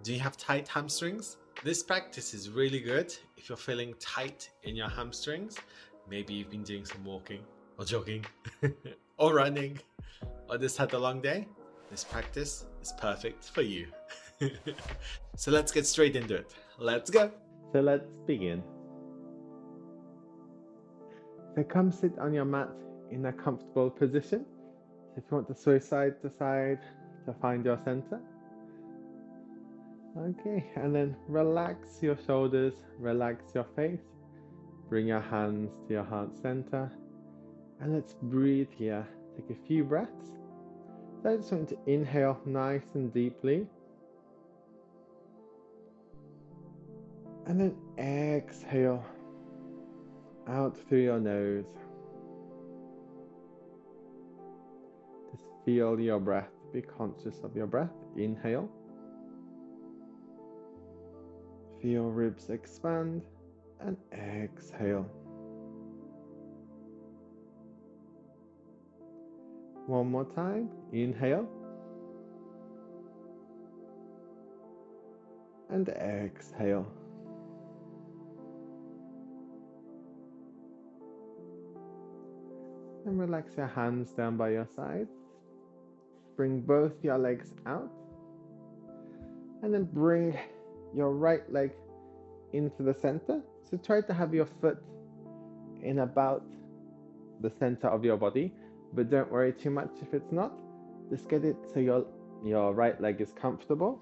Do you have tight hamstrings? This practice is really good if you're feeling tight in your hamstrings. Maybe you've been doing some walking or jogging or running or just had a long day. This practice is perfect for you. So let's get straight into it. Let's go. So let's begin. So come sit on your mat in a comfortable position. So if you want to sway side to side to find your center. Okay, and then relax your shoulders, relax your face. Bring your hands to your heart center. And let's breathe here. Take a few breaths. So I just want to inhale nice and deeply. And then exhale out through your nose. Just feel your breath. Be conscious of your breath. Inhale. Feel ribs expand and exhale. One more time. Inhale. And exhale. And relax your hands down by your side. Bring both your legs out. And then bring your right leg into the center. So try to have your foot in about the center of your body, but don't worry too much if it's not. Just get it so your right leg is comfortable.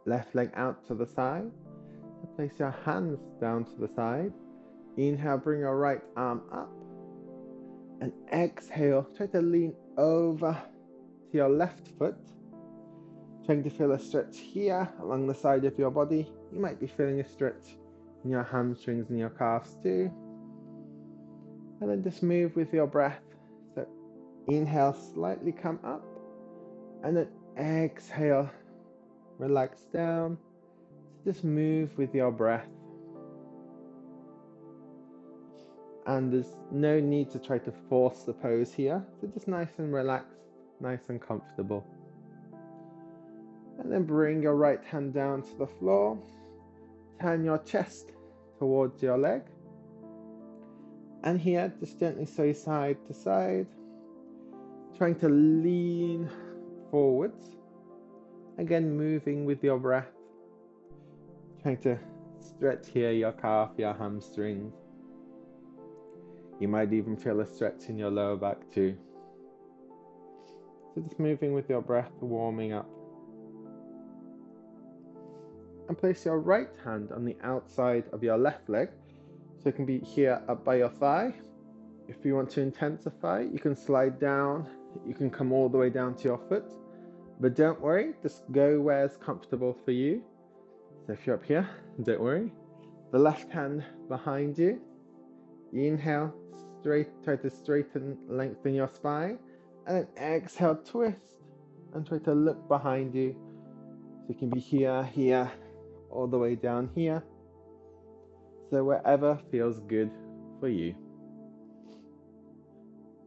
Left leg out to the side. So place your hands down to the side. Inhale, bring your right arm up. And exhale, try to lean over to your left foot. Trying to feel a stretch here along the side of your body. You might be feeling a stretch in your hamstrings and your calves too. And then just move with your breath. So inhale, slightly come up. And then exhale, relax down. So just move with your breath. And there's no need to try to force the pose here. So just nice and relaxed, nice and comfortable. And then bring your right hand down to the floor. Turn your chest towards your leg. And here, just gently sway side to side. Trying to lean forwards. Again, moving with your breath. Trying to stretch here your calf, your hamstrings. You might even feel a stretch in your lower back too. So just moving with your breath, warming up. And place your right hand on the outside of your left leg. So it can be here up by your thigh. If you want to intensify, you can slide down. You can come all the way down to your foot. But don't worry, just go where it's comfortable for you. So if you're up here, don't worry. The left hand behind you. Inhale, straight, try to straighten, lengthen your spine. And then exhale, twist. And try to look behind you. So it can be here, here, all the way down here. So wherever feels good for you.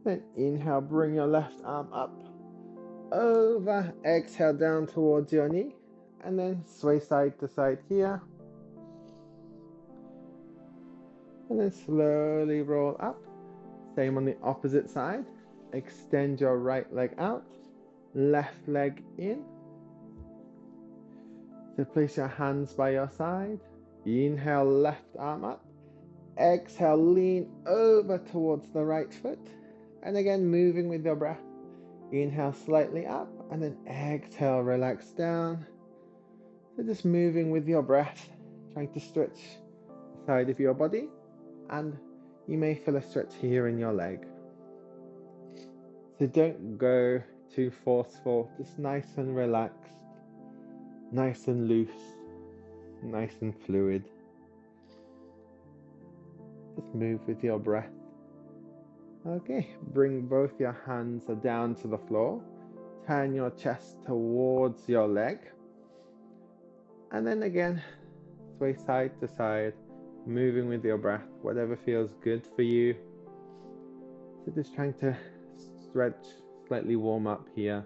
Then inhale, bring your left arm up, over, exhale down towards your knee, and then sway side to side here. And then slowly roll up. Same on the opposite side. Extend your right leg out, left leg in. So place your hands by your side. Inhale, left arm up. Exhale, lean over towards the right foot. And again, moving with your breath. Inhale slightly up, and then exhale, relax down. So just moving with your breath, trying to stretch the side of your body. And you may feel a stretch here in your leg. So don't go too forceful, just nice and relaxed, nice and loose, nice and fluid. Just move with your breath. Okay, bring both your hands down to the floor. Turn your chest towards your leg. And then again, sway side to side, moving with your breath, whatever feels good for you. So just trying to stretch, slightly warm up here.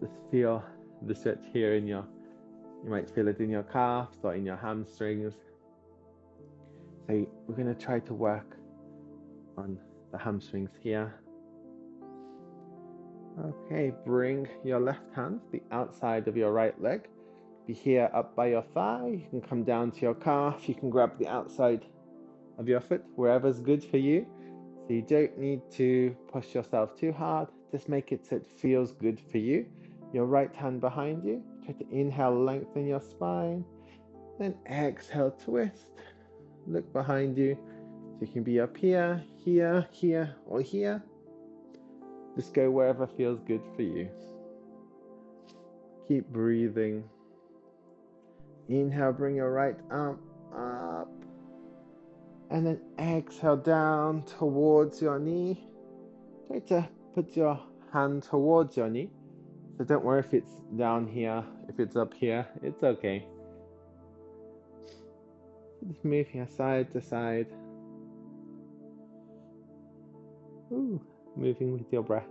Just feel the stretch here in your You might feel it in your calves or in your hamstrings. So we're going to try to work on the hamstrings here. Okay, bring your left hand to the outside of your right leg. Be here up by your thigh. You can come down to your calf. You can grab the outside of your foot, wherever's good for you. So you don't need to push yourself too hard. Just make it so it feels good for you. Your right hand behind you. Try to inhale, lengthen your spine. Then exhale, twist. Look behind you. So you can be up here, here, here, or here. Just go wherever feels good for you. Keep breathing. Inhale, bring your right arm up. And then exhale down towards your knee. Try to put your hand towards your knee. So don't worry if it's down here, if it's up here, it's okay. Just move here side to side. Ooh, moving with your breath.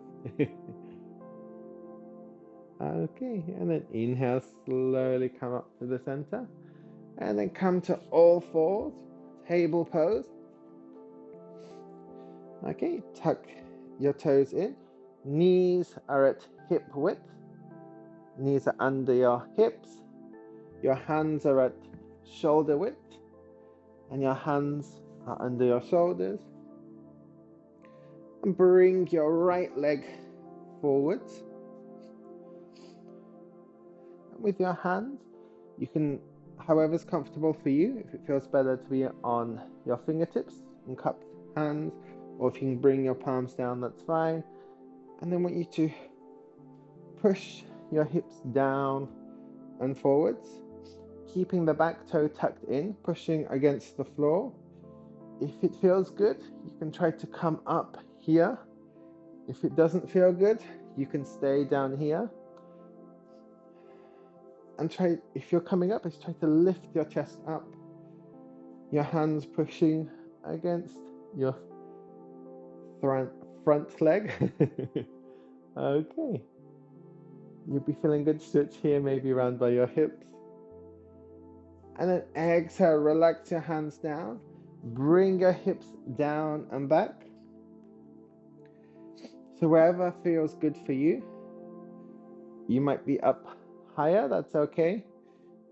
Okay, and then inhale, slowly come up to the center. And then come to all fours, table pose. Okay, tuck your toes in. Knees are at hip width. Knees are under your hips. Your hands are at shoulder width. And your hands are under your shoulders. And bring your right leg forwards. With your hands, you can, however's comfortable for you. If it feels better to be on your fingertips and cupped hands, or if you can bring your palms down, that's fine. And then I want you to push your hips down and forwards, keeping the back toe tucked in, pushing against the floor. If it feels good, you can try to come up here. If it doesn't feel good, you can stay down here. And try, if you're coming up, try to lift your chest up. Your hands pushing against your front leg. Okay. You'll be feeling good stretch here, maybe around by your hips. And then exhale, relax your hands down. Bring your hips down and back. So wherever feels good for you. You might be up higher, that's okay.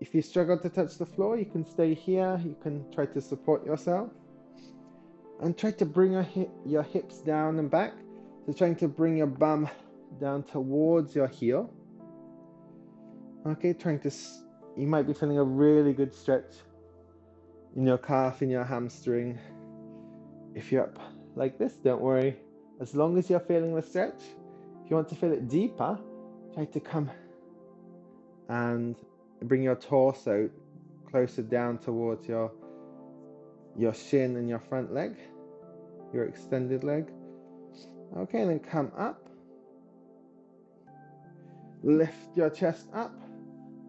If you struggle to touch the floor, you can stay here. You can try to support yourself. And try to bring your hips down and back. So trying to bring your bum down towards your heel. Okay, you might be feeling a really good stretch in your calf, in your hamstring. If you're up like this, don't worry. As long as you're feeling the stretch, if you want to feel it deeper, try to come and bring your torso closer down towards your shin and your front leg, your extended leg. Okay, and then come up. Lift your chest up.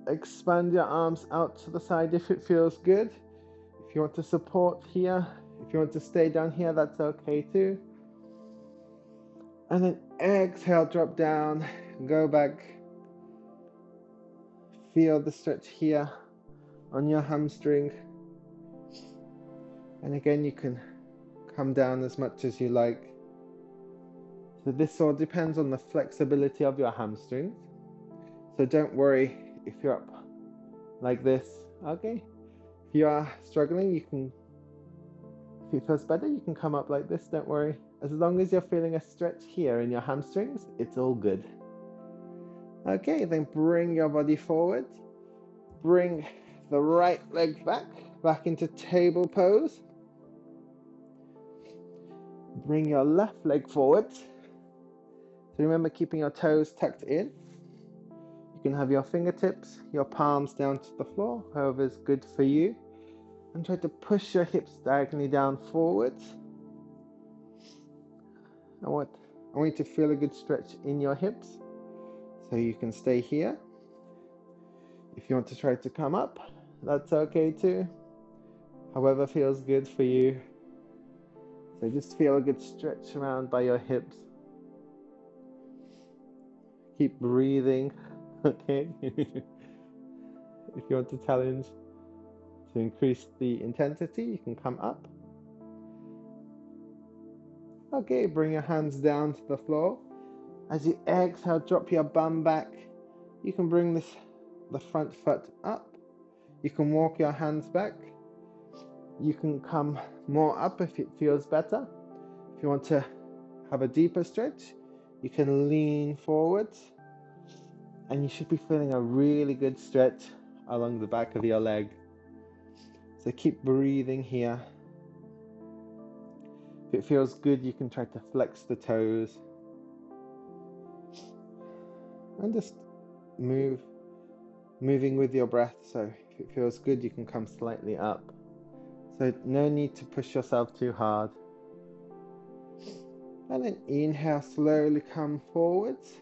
Expand your arms out to the side if it feels good. If you want to support here, if you want to stay down here, that's okay too. And then exhale, drop down, go back. Feel the stretch here on your hamstring. And again, you can come down as much as you like. So this all depends on the flexibility of your hamstrings. So don't worry if you're up like this, okay? If you are struggling, you can, if it feels better, you can come up like this, don't worry. As long as you're feeling a stretch here in your hamstrings, it's all good. Okay, then bring your body forward. Bring the right leg back into table pose. Bring your left leg forward. So remember keeping your toes tucked in. You can have your fingertips, your palms down to the floor, however is good for you. And try to push your hips diagonally down forwards. I want you to feel a good stretch in your hips. So you can stay here. If you want to try to come up, that's okay too. However feels good for you. So just feel a good stretch around by your hips. Keep breathing, okay? If you want to challenge to increase the intensity, you can come up. Okay, bring your hands down to the floor. As you exhale, drop your bum back. You can bring the front foot up. You can walk your hands back. You can come more up if it feels better. If you want to have a deeper stretch, you can lean forwards, and you should be feeling a really good stretch along the back of your leg. So keep breathing here. If it feels good, you can try to flex the toes and just moving with your breath. So if it feels good, you can come slightly up. So no need to push yourself too hard. And then inhale, slowly come forwards.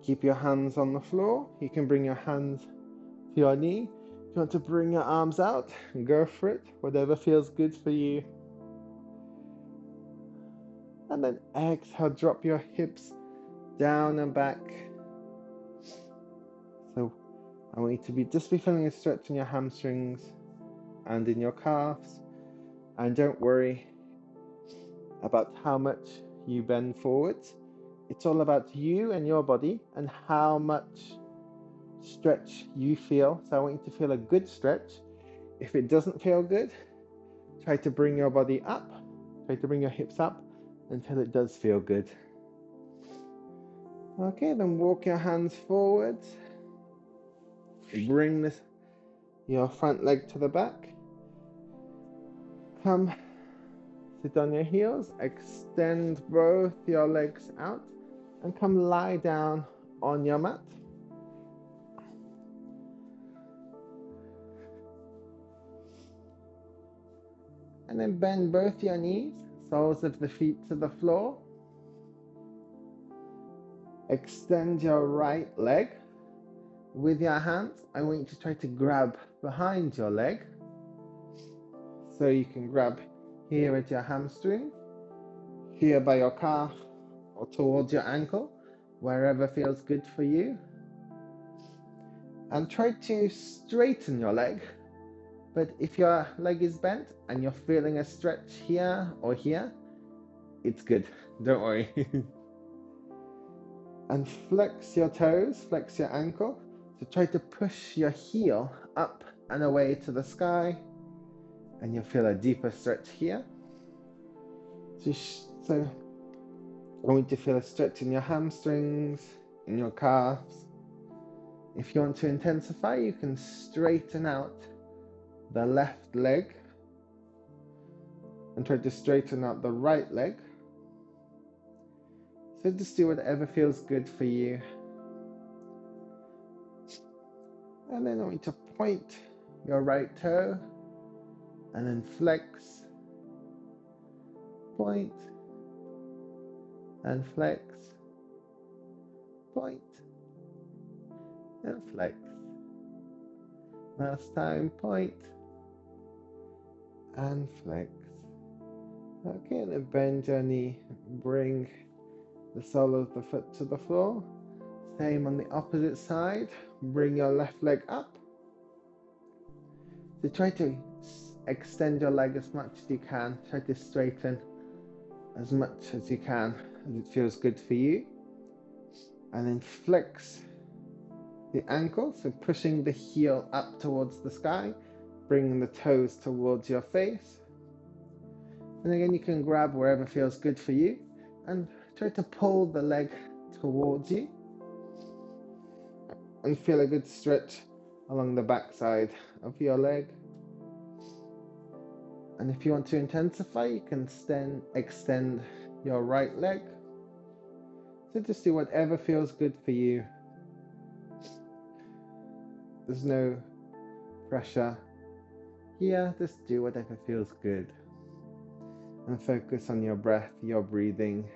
Keep your hands on the floor. You can bring your hands to your knee. If you want to bring your arms out, go for it. Whatever feels good for you. And then exhale, drop your hips down and back. So I want you to just be feeling a stretch in your hamstrings and in your calves. And don't worry about how much you bend forwards. It's all about you and your body and how much stretch you feel. So I want you to feel a good stretch. If it doesn't feel good, try to bring your body up. Try to bring your hips up until it does feel good. Okay, then walk your hands forwards. Bring your front leg to the back. Come sit on your heels. Extend both your legs out and come lie down on your mat. And then bend both your knees, soles of the feet to the floor. Extend your right leg. With your hands, I want you to try to grab behind your leg. So you can grab here at your hamstring, here by your calf, or towards your ankle, wherever feels good for you. And try to straighten your leg. But if your leg is bent and you're feeling a stretch here or here, it's good. Don't worry. And flex your toes, flex your ankle. So try to push your heel up and away to the sky. And you'll feel a deeper stretch here. So I want you to feel a stretch in your hamstrings, in your calves. If you want to intensify, you can straighten out the left leg and try to straighten out the right leg. So just do whatever feels good for you. And then I want you to point your right toe and then flex, point and flex, point and flex. Last time, point and flex. Okay, and then bend your knee, bring the sole of the foot to the floor. Same on the opposite side, bring your left leg up. So try to extend your leg as much as you can. Try to straighten as much as you can as it feels good for you. And then flex the ankle, so pushing the heel up towards the sky, bringing the toes towards your face. And again, you can grab wherever feels good for you and try to pull the leg towards you and feel a good stretch along the back side of your leg. And if you want to intensify, you can extend your right leg. So just do whatever feels good for you. There's no pressure here, just do whatever feels good. And focus on your breath, your breathing,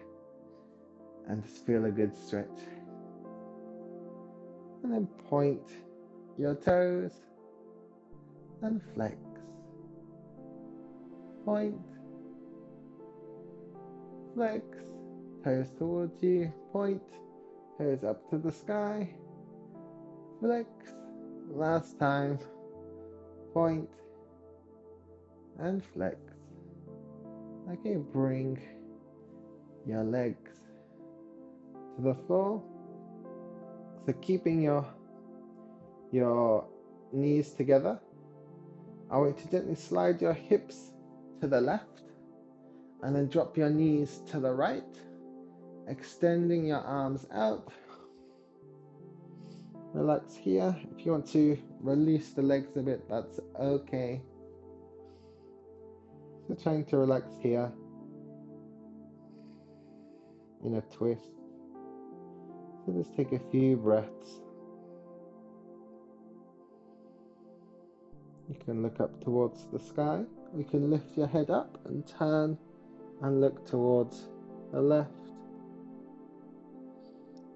and just feel a good stretch. And then point your toes and flex. Point, flex, toes towards you, point, toes up to the sky, flex, Last time. Point and flex. Okay, bring your legs to the floor. So keeping your knees together, I want you to gently slide your hips to the left and then drop your knees to the right, extending your arms out. Relax here. If you want to release the legs a bit, that's okay. So trying to relax here in a twist. So just take a few breaths. You can look up towards the sky. You can lift your head up and turn and look towards the left.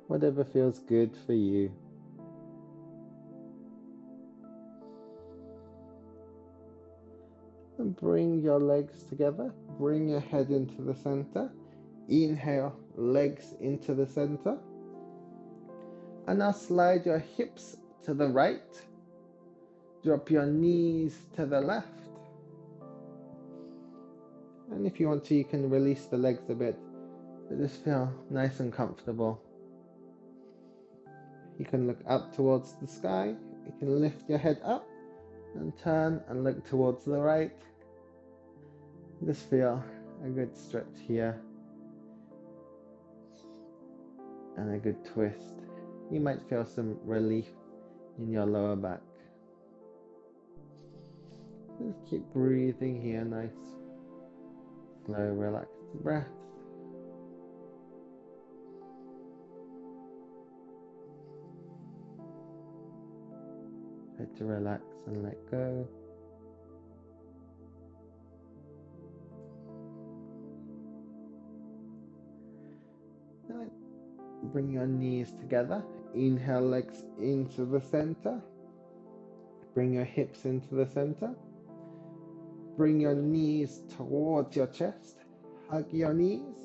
Whatever feels good for you. And bring your legs together. Bring your head into the center. Inhale, legs into the center. And now slide your hips to the right. Drop your knees to the left. And if you want to, you can release the legs a bit. But just feel nice and comfortable. You can look up towards the sky. You can lift your head up and turn and look towards the right. Just feel a good stretch here and a good twist. You might feel some relief in your lower back. Just keep breathing here, nice, slow, relaxed breaths. Try to relax and let go. Now, bring your knees together. Inhale, legs into the center. Bring your hips into the center. Bring your knees towards your chest. Hug your knees.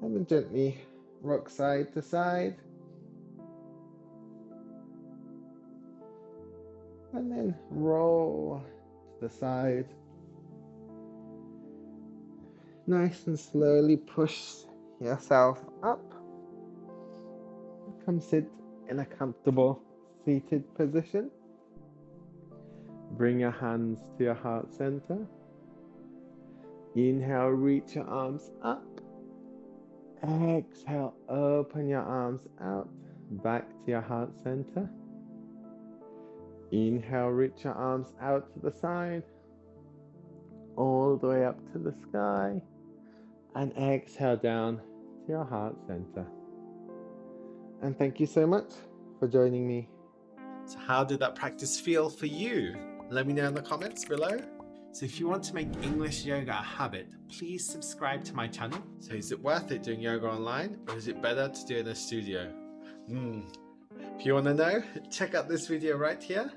And then gently rock side to side. And then roll to the side. Nice and slowly push yourself up. Come sit in a comfortable seated position. Bring your hands to your heart center. Inhale, reach your arms up. Exhale, open your arms out, back to your heart center. Inhale, reach your arms out to the side, all the way up to the sky. And exhale down to your heart center. And thank you so much for joining me. So how did that practice feel for you? Let me know in the comments below. So if you want to make English yoga a habit, please subscribe to my channel. So is it worth it doing yoga online, or is it better to do it in a studio? If you want to know, check out this video right here.